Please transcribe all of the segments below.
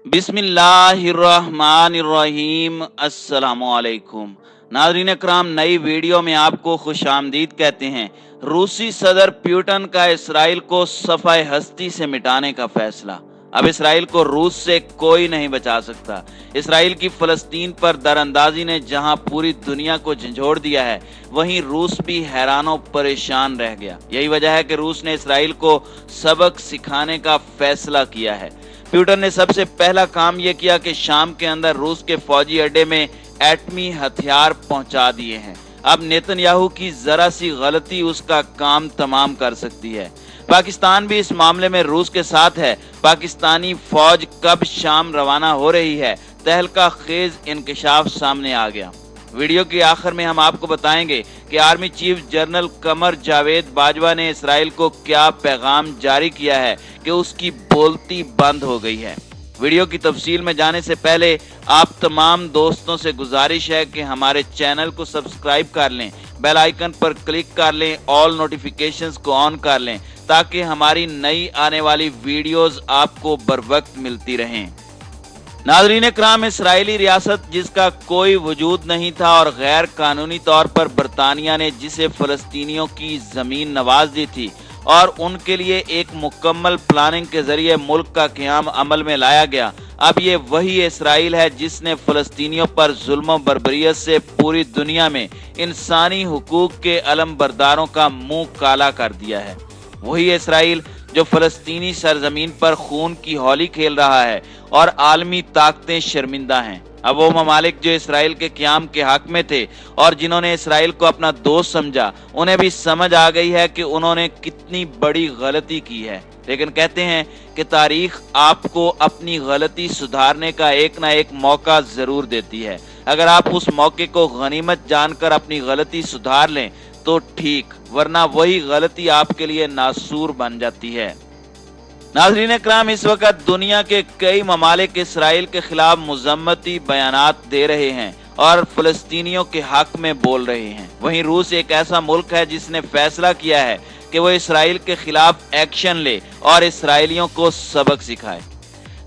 बिस्मिल्लाहिर्रहमानिर्रहीम। अस्सलामुअलैकुम। नाज़रीन अकराम, नई वीडियो में आपको खुश आमदीद कहते हैं। रूसी सदर पुतिन का इसराइल को सफ़ाए हस्ती से मिटाने का फैसला। अब इसराइल को रूस से कोई नहीं बचा सकता। इसराइल की फ़लस्तीन पर दरअंदाजी ने जहां पूरी दुनिया को झंझोड़ दिया है, वहीं रूस भी हैरान परेशान रह गया। यही वजह है कि रूस ने इसराइल को सबक सिखाने का फैसला किया है। पुतिन ने सबसे पहला काम यह किया कि शाम के अंदर रूस के फौजी अड्डे में एटमी हथियार पहुंचा दिए हैं। अब नेतन्याहू की जरा सी गलती उसका काम तमाम कर सकती है। पाकिस्तान भी इस मामले में रूस के साथ है। पाकिस्तानी फौज कब शाम रवाना हो रही है, तहलका खेज इंकशाफ सामने आ गया। वीडियो के आखिर में हम आपको बताएंगे कि army chief general Qamar Javed Bajwa ने इसराइल को क्या पैगाम जारी किया है कि उसकी बोलती बंद हो गई है। वीडियो की तफसील में जाने से पहले आप तमाम दोस्तों से गुजारिश है कि हमारे चैनल को सब्सक्राइब कर लें, बेल आइकन पर क्लिक कर लें, ऑल नोटिफिकेशंस को ऑन कर लें, ताकि हमारी नई आने वाली वीडियोस आपको बरवक्त मिलती रहें। नाज़रीन इकराम, इसराइली रियासत जिसका कोई वजूद नहीं था और गैर कानूनी तौर पर बरतानिया ने जिसे फ़लस्तीनियों की ज़मीन नवाज दी थी और उनके लिए एक मुकम्मल प्लानिंग के ज़रिए मुल्क का क़याम अमल में लाया गया, अब ये वही इसराइल है जिसने फ़लस्तीनियों पर जुल्म बर्बरियत से पूरी दुनिया में इंसानी हुकूक के अलमबरदारों का मुंह काला कर दिया है। वही इसराइल जो फ़लस्तीनी सरजमीन पर खून की होली खेल रहा है और आलमी ताकतें शर्मिंदा हैं। अब वो ममालिक जो इसराइल के क़याम के हक में थे और जिन्होंने इसराइल को अपना दोस्त समझा, उन्हें भी समझ आ गई है कि उन्होंने कितनी बड़ी गलती की है। लेकिन कहते हैं कि तारीख आपको अपनी गलती सुधारने का एक ना एक मौका ज़रूर देती है। अगर आप उस मौके को गनीमत जानकर अपनी गलती सुधार लें तो ठीक, वरना वही गलती आपके लिए नासूर बन जाती है। नाज़रीन इकराम, इस वक्त दुनिया के कई ममालिक इसराइल के खिलाफ मुज़म्मती बयानात दे रहे हैं और फ़लस्तीनियों के हक में बोल रहे हैं। वहीं रूस एक ऐसा मुल्क है जिसने फैसला किया है कि वो इसराइल के खिलाफ एक्शन ले और इसराइलियों को सबक सिखाए।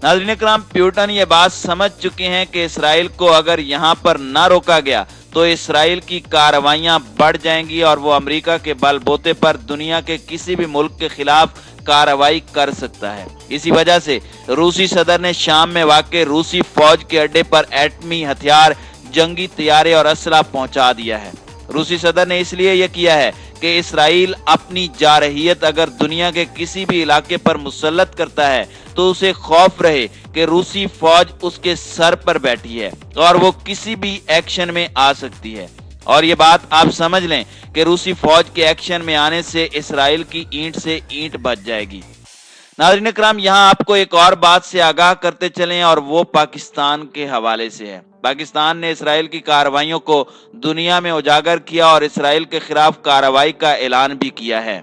नाज़रीन इकराम, पुतिन ये बात समझ चुके हैं कि इसराइल को अगर यहाँ पर न रोका गया तो इसराइल की कार्रवाइयाँ बढ़ जाएंगी और वो अमेरिका के बलबूते पर दुनिया के किसी भी मुल्क के खिलाफ कार्रवाई कर सकता है। इसी वजह से रूसी सदर ने शाम में वाक़ रूसी फौज के अड्डे पर एटमी हथियार, जंगी तैयारे और असला पहुंचा दिया है। रूसी सदर ने इसलिए यह किया है कि इसराइल अपनी जारहियत अगर दुनिया के किसी भी इलाके पर मुसल्लत करता है तो उसे खौफ रहे कि रूसी फौज उसके सर पर बैठी है और वो किसी भी एक्शन में आ सकती है। और ये बात आप समझ लें कि रूसी फौज के एक्शन में आने से इसराइल की ईंट से ईंट बच जाएगी। नाज़रीन इकराम, यहाँ आपको एक और बात से आगाह करते चलें और वो पाकिस्तान के हवाले से है। पाकिस्तान ने इसराइल की कार्रवाइयों को दुनिया में उजागर किया और इसराइल के खिलाफ कार्रवाई का ऐलान भी किया है।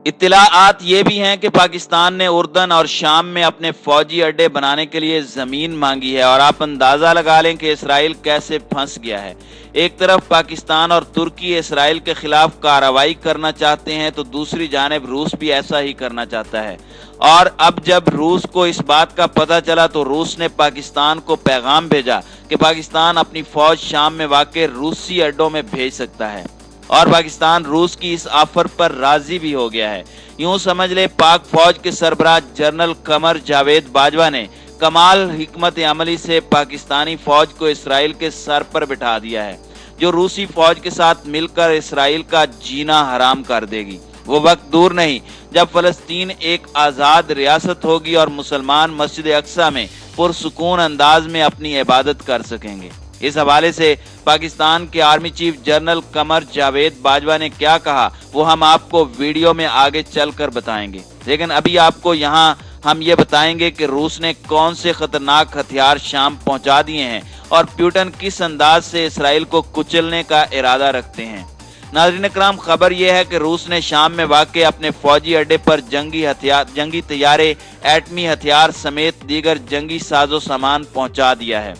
इत्तलाआत ये भी हैं कि पाकिस्तान ने उर्दन और शाम में अपने फौजी अड्डे बनाने के लिए ज़मीन मांगी है और आप अंदाज़ा लगा लें कि इसराइल कैसे फंस गया है। एक तरफ पाकिस्तान और तुर्की इसराइल के खिलाफ कार्रवाई करना चाहते हैं तो दूसरी जानिब रूस भी ऐसा ही करना चाहता है। और अब जब रूस को इस बात का पता चला तो रूस ने पाकिस्तान को पैगाम भेजा कि पाकिस्तान अपनी फौज शाम में वाक़ रूसी अड्डों में भेज सकता है और पाकिस्तान रूस की इस ऑफर पर राजी भी हो गया है। यूं समझ ले, पाक फौज के सरबराह जनरल कमर जावेद बाजवा ने कमाल हिकमत अमली से पाकिस्तानी फौज को इसराइल के सर पर बिठा दिया है, जो रूसी फौज के साथ मिलकर इसराइल का जीना हराम कर देगी। वो वक्त दूर नहीं जब फ़लस्तीन एक आज़ाद रियासत होगी और मुसलमान मस्जिद अक्सा में पुरसुकून अंदाज में अपनी इबादत कर सकेंगे। इस हवाले से पाकिस्तान के army chief general Qamar Javed Bajwa ने क्या कहा वो हम आपको वीडियो में आगे चलकर बताएंगे। लेकिन अभी आपको यहाँ हम ये बताएंगे कि रूस ने कौन से खतरनाक हथियार शाम पहुंचा दिए हैं और पुतिन किस अंदाज से इसराइल को कुचलने का इरादा रखते हैं। नाज़रीन इकराम, खबर यह है कि रूस ने शाम में वाक़ अपने फौजी अड्डे पर जंगी तैयारे, एटमी हथियार समेत दीगर जंगी साजो सामान पहुंचा दिया है।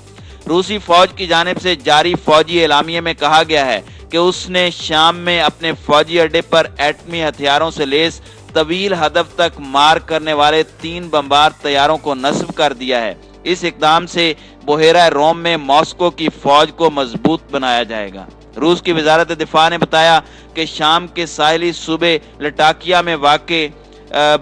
रूसी फौज की जानिब से जारी फौजी एलामिये में कहा गया है कि उसने शाम में अपने फौजी अड्डे पर एटमी हथियारों से लेस तवील हदफ तक मार करने वाले 3 बमबार तैयारों को नस्ब कर दिया है इस इकदाम से बहेरा रोम में मॉस्को की फौज को मजबूत बनाया जाएगा। रूस की वजारत दिफा ने बताया कि शाम के साहिली सूबे लटाकिया में वाक़े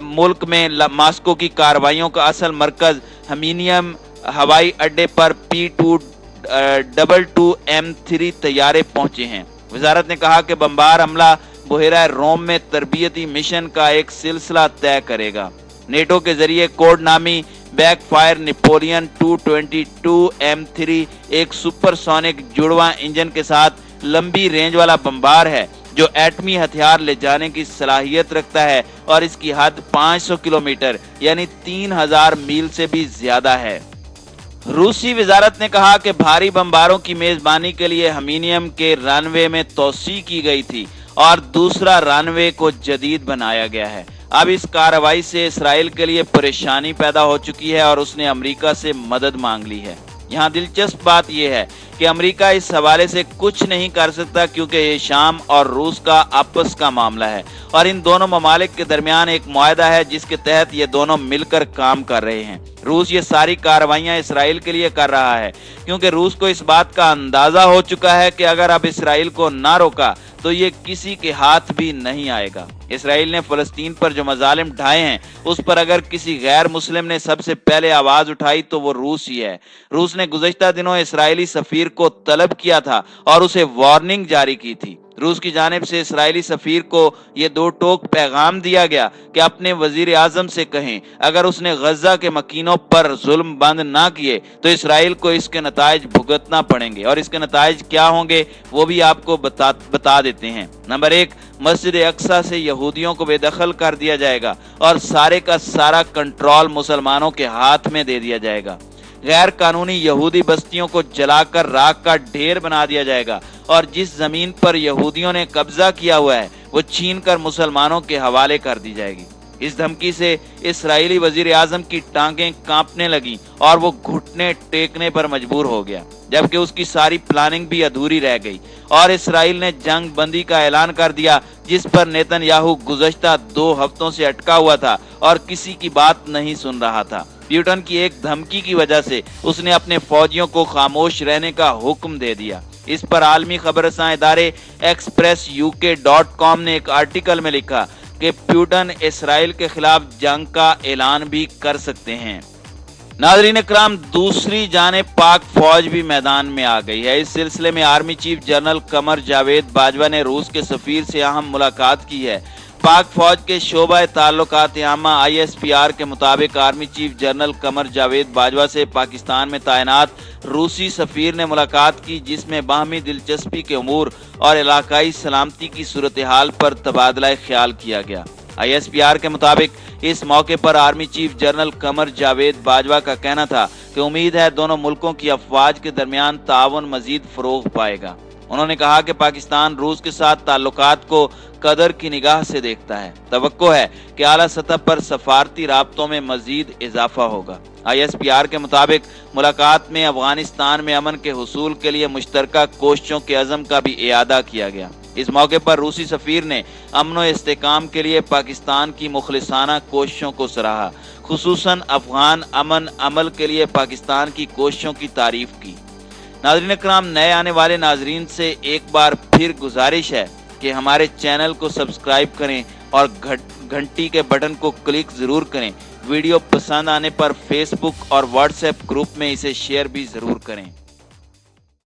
मुल्क में मॉस्को की कार्रवाइयों का असल मरकज हमीनियम हवाई अड्डे पर P-222 M3 तैयारे पहुंचे हैं। वजारत ने कहा कि बमबार हमला बहेरा रोम में तरबियती मिशन का एक सिलसिला तय करेगा। नेटो के जरिए कोड नामी बैकफायर नेपोलियन 222 M3 एक सुपरसोनिक जुड़वा इंजन के साथ लंबी रेंज वाला बमबार है जो एटमी हथियार ले जाने की सलाहियत रखता है और इसकी हद 500 किलोमीटर यानी 3000 मील से भी ज्यादा है। रूसी वजारत ने कहा कि भारी बमबारों की मेजबानी के लिए हमीनियम के रनवे में तोसी की गई थी और दूसरा रनवे को जदीद बनाया गया है। अब इस कार्रवाई से इसराइल के लिए परेशानी पैदा हो चुकी है और उसने अमेरिका से मदद मांग ली है। यहाँ दिलचस्प बात यह है कि अमेरिका इस हवाले से कुछ नहीं कर सकता क्योंकि ये शाम और रूस का आपस का मामला है और इन दोनों ममालिक के दरमियान एक मुआहदा है जिसके तहत ये दोनों मिलकर काम कर रहे हैं। रूस ये सारी कार्रवाइयां इसराइल के लिए कर रहा है क्योंकि रूस को इस बात का अंदाजा हो चुका है कि अगर अब इसराइल को ना रोका तो ये किसी के हाथ भी नहीं आएगा। इसराइल ने फलस्तीन पर जो मजालिम ढाए हैं उस पर अगर किसी गैर मुस्लिम ने सबसे पहले आवाज उठाई तो वो रूस ही है। रूस ने गुज़श्ता दिनों इसराइली सफीर को तलब किया था और उसे वार्निंग जारी की थी। रूस की जानिब से इसराइली सफीर को ये दो टोक पैगाम दिया गया कि अपने वजीर आजम से कहें अगर उसने गजा के मकीनों पर जुल्म बंद ना किए तो इसराइल को इसके नताइज भुगतना पड़ेंगे और इसके नताइज क्या होंगे वो भी आपको बता देते हैं। नंबर 1, मस्जिद अक्सा से यहूदियों को बेदखल कर दिया जाएगा और सारे का सारा कंट्रोल मुसलमानों के हाथ में दे दिया जाएगा। गैर कानूनी यहूदी बस्तियों को जलाकर राख का ढेर बना दिया जाएगा और जिस जमीन पर यहूदियों ने कब्जा किया हुआ है वो छीन कर मुसलमानों के हवाले कर दी जाएगी। इस धमकी से इसराइली वजीर आजम की टांगें कांपने लगी और वो घुटने टेकने पर मजबूर हो गया, जबकि उसकी सारी प्लानिंग भी अधूरी रह गई और इसराइल ने जंग बंदी का ऐलान कर दिया जिस पर नेतन्याहू गुज़श्ता 2 हफ्तों से अटका हुआ था और किसी की बात नहीं सुन रहा था। प्यूटन की एक धमकी की वजह से उसने अपने फौजियों को खामोश रहने का हुक्म दे दिया। इस पर आलमी खबरसां इदारे expressuk.com ने एक आर्टिकल में लिखा कि प्यूटन इसराइल के खिलाफ जंग का ऐलान भी कर सकते हैं। नाज़रीन इकराम, दूसरी जानिब पाक फौज भी मैदान में आ गई है। इस सिलसिले में army chief general Qamar Javed Bajwa ने रूस के सफीर से अहम मुलाकात की है। पाक फौज के शोबा ताल्लुकात आमा ISPR के मुताबिक army chief general Qamar Javed Bajwa से पाकिस्तान में तैनात रूसी सफीर ने मुलाकात की जिसमें बाहमी दिलचस्पी के उमूर और इलाकाई सलामती की सूरत हाल पर तबादला ख्याल किया गया। ISPR के मुताबिक इस मौके पर army chief general Qamar Javed Bajwa का कहना था कि उम्मीद है दोनों मुल्कों की अफवाज के दरमियान ताउन मजीद फरोग पाएगा। उन्होंने कहा कि पाकिस्तान रूस के साथ ताल्लुकात को कदर की निगाह से देखता है। तवक्को है कि आला सतह पर सफारती राब्तों में मजीद इजाफा होगा। ISPR के मुताबिक मुलाकात में अफगानिस्तान में अमन के हुसूल के लिए मुश्तरका कोशिशों के अज़म का भी इयादा किया गया। इस मौके पर रूसी सफीर ने अमन व इस्तेकाम के लिए पाकिस्तान की मुखलिसाना कोशिशों को सराहा, खुसूसन अफगान अमन अमल के लिए पाकिस्तान की कोशिशों की तारीफ की। नाज़रीन इकराम, नए आने वाले नाजरीन से एक बार फिर गुजारिश है कि हमारे चैनल को सब्सक्राइब करें और घंटी के बटन को क्लिक ज़रूर करें। वीडियो पसंद आने पर फेसबुक और व्हाट्सएप ग्रुप में इसे शेयर भी ज़रूर करें।